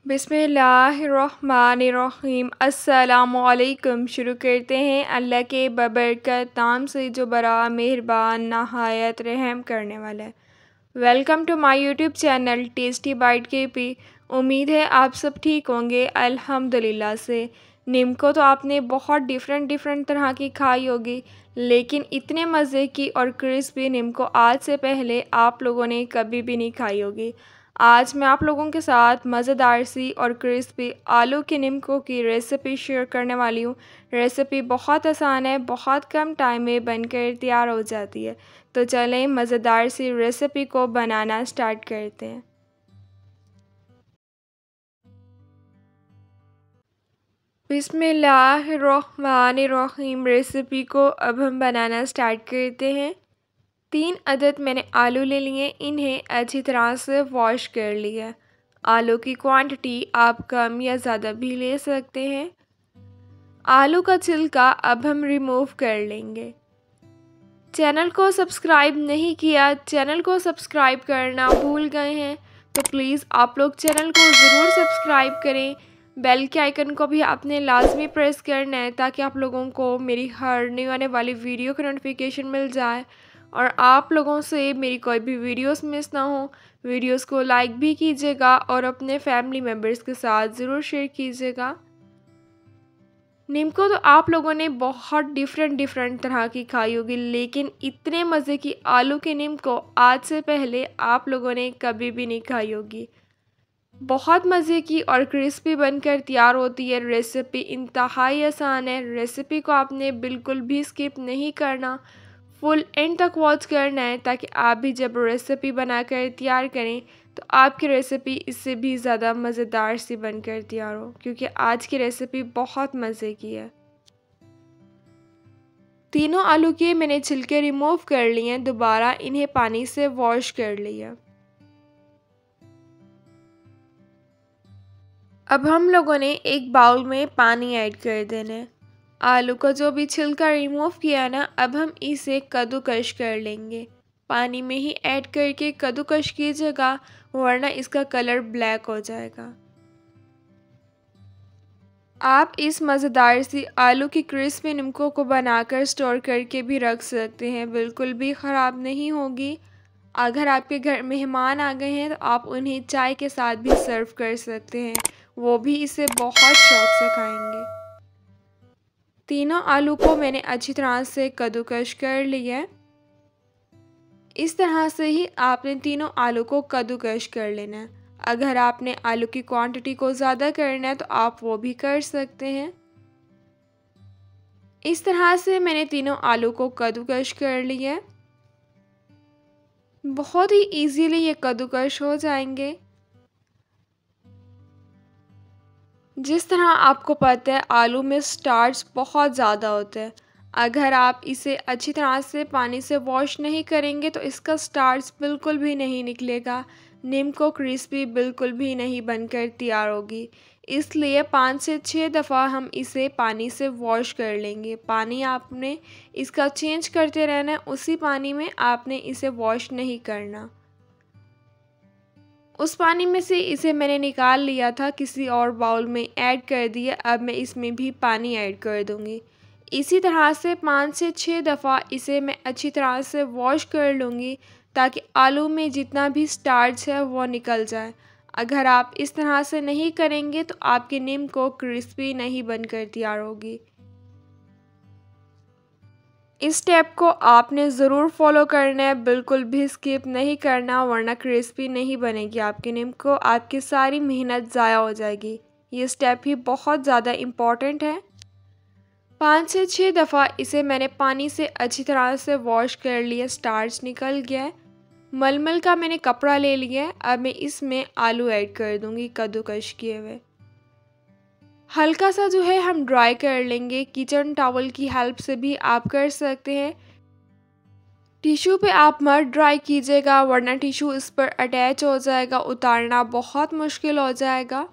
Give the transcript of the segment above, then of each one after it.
बिस्मिल्लाहिर्रहमानिर्रहीम अस्सलामुअलैकुम। शुरू करते हैं अल्लाह के बबरकत नाम से जो बड़ा मेहरबान नहायत रहम करने वाला है। Welcome to my YouTube channel tasty bite K P. उम्मीद है आप सब ठीक होंगे अल्हम्दुलिल्लाह से। नीम को तो आपने बहुत डिफरेंट तरह की खाई होगी, लेकिन इतने मज़े की और क्रिस्पी नीम को आज से पहले आप लोगों ने कभी भी नहीं खाई होगी। आज मैं आप लोगों के साथ मज़ेदार सी और क्रिस्पी आलू की नीमको की रेसिपी शेयर करने वाली हूँ। रेसिपी बहुत आसान है, बहुत कम टाइम में बनकर तैयार हो जाती है। तो चलें मज़ेदार सी रेसिपी को बनाना स्टार्ट करते हैं। बिस्मिल्लाहिर्रहमानिर्रहीम। रेसिपी को अब हम बनाना स्टार्ट करते हैं। 3 अदद मैंने आलू ले लिए, इन्हें अच्छी तरह से वॉश कर लिया। आलू की क्वांटिटी आप कम या ज़्यादा भी ले सकते हैं। आलू का छिलका अब हम रिमूव कर लेंगे। चैनल को सब्सक्राइब नहीं किया, चैनल को सब्सक्राइब करना भूल गए हैं तो प्लीज़ आप लोग चैनल को ज़रूर सब्सक्राइब करें। बेल के आइकन को भी आपने लाजमी प्रेस करना है ताकि आप लोगों को मेरी हर नई आने वाली वीडियो की नोटिफिकेशन मिल जाए और आप लोगों से मेरी कोई भी वीडियोस मिस ना हो। वीडियोस को लाइक भी कीजिएगा और अपने फैमिली मेम्बर्स के साथ ज़रूर शेयर कीजिएगा। नीम को तो आप लोगों ने बहुत डिफरेंट तरह की खाई होगी, लेकिन इतने मज़े की आलू के नीम को आज से पहले आप लोगों ने कभी भी नहीं खाई होगी। बहुत मज़े की और क्रिस्पी बनकर तैयार होती है। रेसिपी इंतहाई आसान है। रेसिपी को आपने बिल्कुल भी स्किप नहीं करना, फुल एंड तक वॉच करना है ताकि आप भी जब रेसिपी बनाकर तैयार करें तो आपकी रेसिपी इससे भी ज़्यादा मज़ेदार सी बनकर तैयार हो, क्योंकि आज की रेसिपी बहुत मज़े की है। तीनों आलू के मैंने छिलके रिमूव कर लिए हैं, दोबारा इन्हें पानी से वॉश कर लिया। अब हम लोगों ने एक बाउल में पानी ऐड कर देना है। आलू का जो भी छिलका रिमूव किया ना, अब हम इसे कद्दूकस कर लेंगे। पानी में ही ऐड करके कद्दूकस कीजिएगा, वरना इसका कलर ब्लैक हो जाएगा। आप इस मज़ेदार सी आलू की क्रिस्पी नीमको को बनाकर स्टोर करके भी रख सकते हैं, बिल्कुल भी ख़राब नहीं होगी। अगर आपके घर मेहमान आ गए हैं तो आप उन्हें चाय के साथ भी सर्व कर सकते हैं, वो भी इसे बहुत शौक़ से खाएंगे। तीनों आलू को मैंने अच्छी तरह से कद्दूकस कर लिया है। इस तरह से ही आपने तीनों आलू को कद्दूकस कर लेना है। अगर आपने आलू की क्वांटिटी को ज़्यादा करना है तो आप वो भी कर सकते हैं। इस तरह से मैंने तीनों आलू को कद्दूकस कर लिया है। बहुत ही इजीली ये कद्दूकस हो जाएंगे। जिस तरह आपको पता है आलू में स्टार्च बहुत ज़्यादा होता है। अगर आप इसे अच्छी तरह से पानी से वॉश नहीं करेंगे तो इसका स्टार्च बिल्कुल भी नहीं निकलेगा। नीम को क्रिस्पी बिल्कुल भी नहीं बनकर तैयार होगी। इसलिए 5 से 6 दफ़ा हम इसे पानी से वॉश कर लेंगे। पानी आपने इसका चेंज करते रहना है, उसी पानी में आपने इसे वॉश नहीं करना। उस पानी में से इसे मैंने निकाल लिया था, किसी और बाउल में ऐड कर दिया। अब मैं इसमें भी पानी ऐड कर दूंगी। इसी तरह से 5 से 6 दफ़ा इसे मैं अच्छी तरह से वॉश कर लूँगी ताकि आलू में जितना भी स्टार्च है वो निकल जाए। अगर आप इस तरह से नहीं करेंगे तो आपकी नीम को क्रिस्पी नहीं बनकर तैयार होगी। इस स्टेप को आपने ज़रूर फॉलो करना है, बिल्कुल भी स्किप नहीं करना, वरना क्रिस्पी नहीं बनेगी आपकी नीम को, आपकी सारी मेहनत ज़ाया हो जाएगी। ये स्टेप ही बहुत ज़्यादा इम्पॉर्टेंट है। 5 से 6 दफ़ा इसे मैंने पानी से अच्छी तरह से वॉश कर लिया, स्टार्च निकल गया है। मलमल का मैंने कपड़ा ले लिया है। अब मैं इसमें आलू ऐड कर दूँगी कद्दूकस किए हुए। हल्का सा जो है हम ड्राई कर लेंगे। किचन टॉवल की हेल्प से भी आप कर सकते हैं। टिश्यू पे आप मत ड्राई कीजिएगा, वरना टिश्यू इस पर अटैच हो जाएगा, उतारना बहुत मुश्किल हो जाएगा।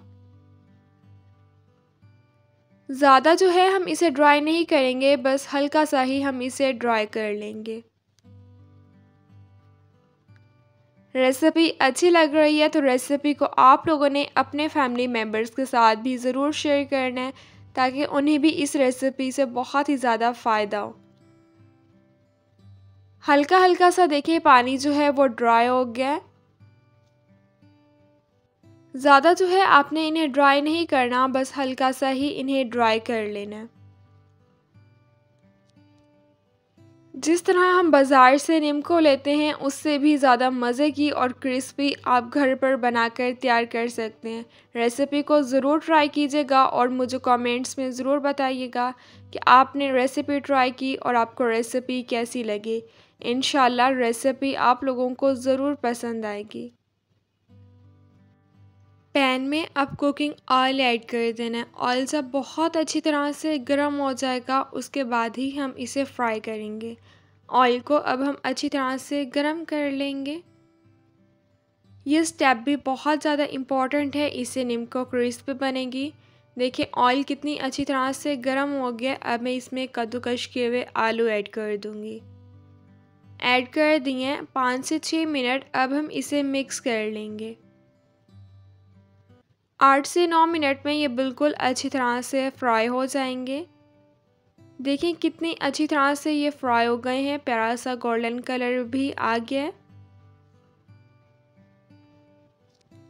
ज़्यादा जो है हम इसे ड्राई नहीं करेंगे, बस हल्का सा ही हम इसे ड्राई कर लेंगे। रेसिपी अच्छी लग रही है तो रेसिपी को आप लोगों ने अपने फैमिली मेम्बर्स के साथ भी ज़रूर शेयर करना है ताकि उन्हें भी इस रेसिपी से बहुत ही ज़्यादा फ़ायदा हो। हल्का हल्का सा देखिए पानी जो है वो ड्राई हो गया है। ज़्यादा जो है आपने इन्हें ड्राई नहीं करना, बस हल्का सा ही इन्हें ड्राई कर लेना है। जिस तरह हम बाज़ार से नीमको लेते हैं उससे भी ज़्यादा मज़े की और क्रिस्पी आप घर पर बनाकर तैयार कर सकते हैं। रेसिपी को ज़रूर ट्राई कीजिएगा और मुझे कमेंट्स में ज़रूर बताइएगा कि आपने रेसिपी ट्राई की और आपको रेसिपी कैसी लगी। इंशाल्लाह रेसिपी आप लोगों को ज़रूर पसंद आएगी। पैन में अब कुकिंग ऑयल ऐड कर देना है। ऑयल जब बहुत अच्छी तरह से गर्म हो जाएगा उसके बाद ही हम इसे फ्राई करेंगे। ऑयल को अब हम अच्छी तरह से गर्म कर लेंगे। ये स्टेप भी बहुत ज़्यादा इम्पॉर्टेंट है, इससे नीमको क्रिस्पी बनेगी। देखिए ऑयल कितनी अच्छी तरह से गर्म हो गया। अब मैं इसमें कद्दूकश किए हुए आलू ऐड कर दूँगी। ऐड कर दिए 5 से 6 मिनट। अब हम इसे मिक्स कर लेंगे। 8 से 9 मिनट में ये बिल्कुल अच्छी तरह से फ्राई हो जाएंगे। देखिए कितनी अच्छी तरह से ये फ्राई हो गए हैं, प्यारा सा गोल्डन कलर भी आ गया है।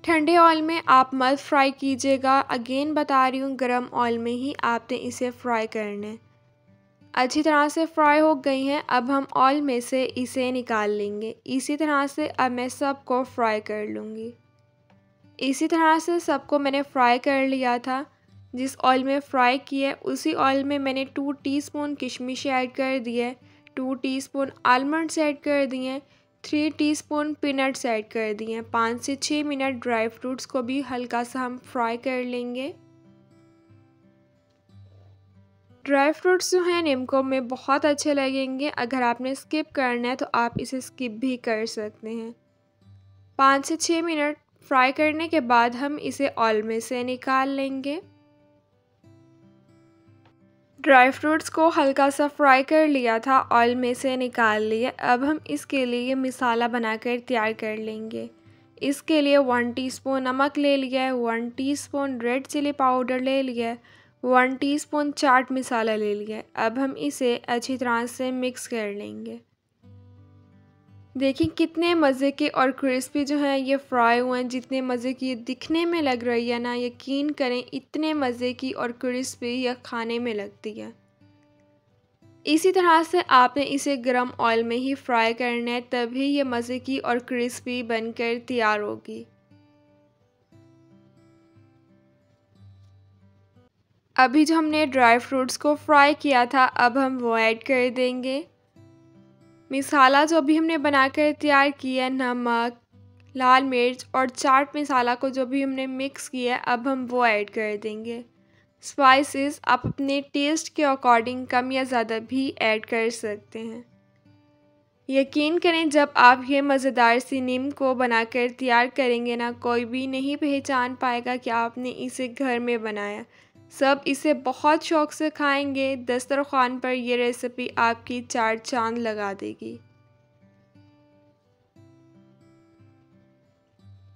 ठंडे ऑयल में आप मत फ्राई कीजिएगा, अगेन बता रही हूँ गरम ऑयल में ही आपने इसे फ्राई करना है। अच्छी तरह से फ्राई हो गई हैं। अब हम ऑयल में से इसे निकाल लेंगे। इसी तरह से अब मैं सबको फ्राई कर लूँगी। इसी तरह से सबको मैंने फ्राई कर लिया था। जिस ऑयल में फ्राई किया उसी ऑयल में मैंने 2 टीस्पून किशमिश ऐड कर दिए, 2 टीस्पून आलमंड्स ऐड कर दिए, 3 टीस्पून पीनट्स ऐड कर दिए। 5 से 6 मिनट ड्राई फ्रूट्स को भी हल्का सा हम फ्राई कर लेंगे। ड्राई फ्रूट्स जो हैं नीमको में बहुत अच्छे लगेंगे। अगर आपने स्किप करना है तो आप इसे स्किप भी कर सकते हैं। 5 से 6 मिनट फ्राई करने के बाद हम इसे ऑयल में से निकाल लेंगे। ड्राई फ्रूट्स को हल्का सा फ्राई कर लिया था, ऑयल में से निकाल लिए। अब हम इसके लिए मसाला बनाकर तैयार कर लेंगे। इसके लिए 1 टीस्पून नमक ले लिया है, 1 टीस्पून रेड चिली पाउडर ले लिया है, 1 टीस्पून चाट मसाला ले लिया है। अब हम इसे अच्छी तरह से मिक्स कर लेंगे। देखिए कितने मज़े के और क्रिस्पी जो हैं ये फ्राई हुए हैं। जितने मज़े की दिखने में लग रही है ना, यकीन करें इतने मज़े की और क्रिस्पी यह खाने में लगती है। इसी तरह से आपने इसे गरम ऑयल में ही फ्राई करना है, तभी ये मज़े की और क्रिस्पी बनकर तैयार होगी। अभी जो हमने ड्राई फ्रूट्स को फ्राई किया था अब हम वो ऐड कर देंगे। मसाला जो भी हमने बनाकर तैयार किया, नमक, लाल मिर्च और चाट मसाला को जो भी हमने मिक्स किया अब हम वो ऐड कर देंगे। स्पाइसेस आप अपने टेस्ट के अकॉर्डिंग कम या ज़्यादा भी ऐड कर सकते हैं। यकीन करें जब आप ये मज़ेदार सी नीमको बनाकर तैयार करेंगे ना, कोई भी नहीं पहचान पाएगा कि आपने इसे घर में बनाया। सब इसे बहुत शौक़ से खाएंगे। दस्तरख़्वान पर यह रेसिपी आपकी 4 चांद लगा देगी।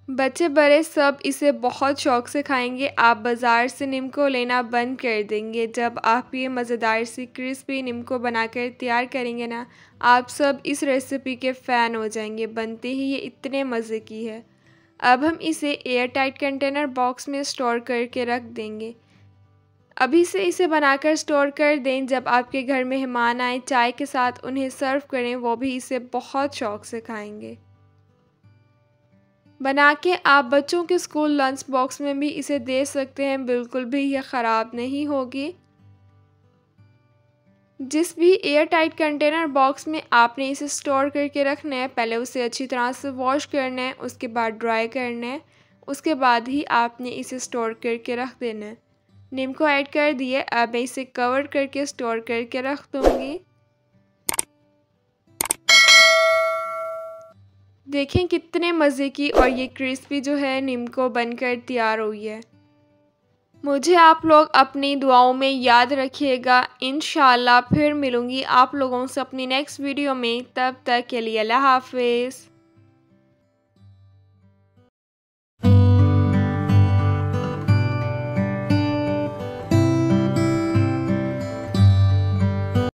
बच्चे बड़े सब इसे बहुत शौक़ से खाएंगे। आप बाज़ार से नीमको लेना बंद कर देंगे जब आप ये मज़ेदार सी क्रिस्पी नीमको बनाकर तैयार करेंगे ना, आप सब इस रेसिपी के फ़ैन हो जाएंगे। बनते ही ये इतने मज़े की है। अब हम इसे एयर टाइट कंटेनर बॉक्स में स्टोर करके रख देंगे। अभी से इसे बनाकर स्टोर कर दें, जब आपके घर मेहमान आए चाय के साथ उन्हें सर्व करें, वो भी इसे बहुत शौक़ से खाएंगे। बना के आप बच्चों के स्कूल लंच बॉक्स में भी इसे दे सकते हैं, बिल्कुल भी यह ख़राब नहीं होगी। जिस भी एयर टाइट कंटेनर बॉक्स में आपने इसे स्टोर करके रखना है, पहले उसे अच्छी तरह से वॉश करना है, उसके बाद ड्राई करना है, उसके बाद ही आपने इसे स्टोर करके रख देना है। नीमको ऐड कर दिए। अब मैं इसे कवर करके स्टोर करके रख दूँगी। देखें कितने मज़े की और ये क्रिस्पी जो है नीमको बनकर तैयार हुई है। मुझे आप लोग अपनी दुआओं में याद रखिएगा। इंशाल्लाह फिर मिलूँगी आप लोगों से अपनी नेक्स्ट वीडियो में। तब तक के लिए अल्लाह हाफ़िज़।